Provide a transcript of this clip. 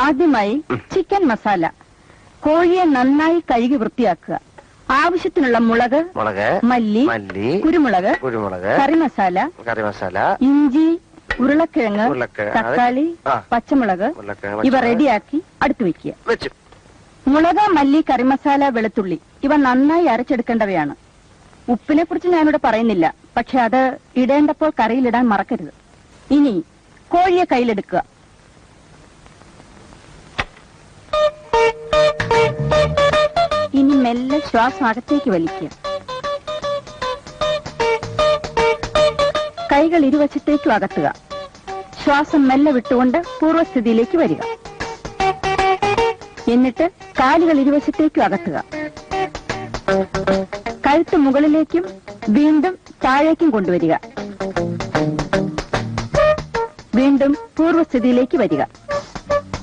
ആദ്യമായി ചിക്കൻ മസാല. കോഴിയെ നന്നായി കഴുകി വൃത്തിയാക്കുക. ആവശ്യത്തിനുള്ള മുളക്, മല്ലി, കുരുമുളക്, കറി മസാല, ഇഞ്ചി, ഉരുളക്കിഴങ്ങ്, തക്കാളി, പച്ചമുളക് ഇവ റെഡിയാക്കി അടുത്ത് വയ്ക്കുക. മുളക്, മല്ലി, കറിമസാല, വെളുത്തുള്ളി ഇവ നന്നായി അരച്ചെടുക്കേണ്ടവയാണ്. ഉപ്പിനെ കുറിച്ച് ഞാനിവിടെ പറയുന്നില്ല, പക്ഷെ അത് ഇടേണ്ടപ്പോൾ കറിയിലിടാൻ മറക്കരുത്. ഇനി കോഴിയെ കയ്യിലെടുക്കുക. ഇനി മെല്ലെ ശ്വാസം അകത്തേക്ക് വലിക്കുക. കൈകൾ ഇരുവശത്തേക്കും അകത്തുക. ശ്വാസം മെല്ലെ വിട്ടുകൊണ്ട് പൂർവ്വസ്ഥിതിയിലേക്ക് വരിക. എന്നിട്ട് കാലുകൾ ഇരുവശത്തേക്കും അകത്തുക. കഴുത്ത് മുകളിലേക്കും വീണ്ടും താഴേക്കും കൊണ്ടുവരിക. വീണ്ടും പൂർവ്വസ്ഥിതിയിലേക്ക് വരിക.